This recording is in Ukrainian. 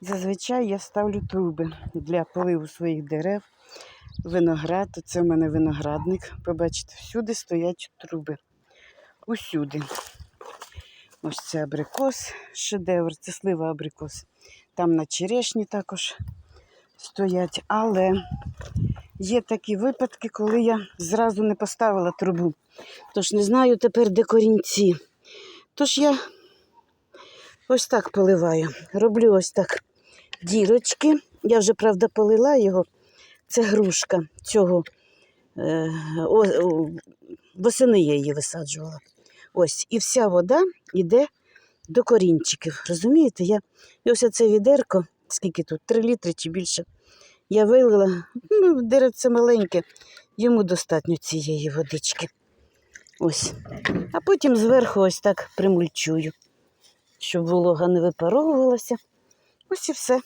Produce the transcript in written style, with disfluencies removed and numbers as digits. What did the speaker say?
Зазвичай я ставлю труби для поливу своїх дерев, виноград. Це в мене виноградник. Побачите, всюди стоять труби. Усюди. Ось це абрикос, шедевр, це слива абрикос. Там на черешні також стоять. Але є такі випадки, коли я зразу не поставила трубу. Тож не знаю тепер, де корінці. Тож я ось так поливаю. Роблю ось так дірочки. Я вже, правда, полила його. Це грушка цього. Восени я її висаджувала. Ось. І вся вода йде до корінчиків. Розумієте? І ось це відерко, скільки тут, 3 літри чи більше, я вилила. Деревце маленьке, йому достатньо цієї водички. Ось. А потім зверху ось так примульчую, щоб волога не випаровувалася. Ось і все.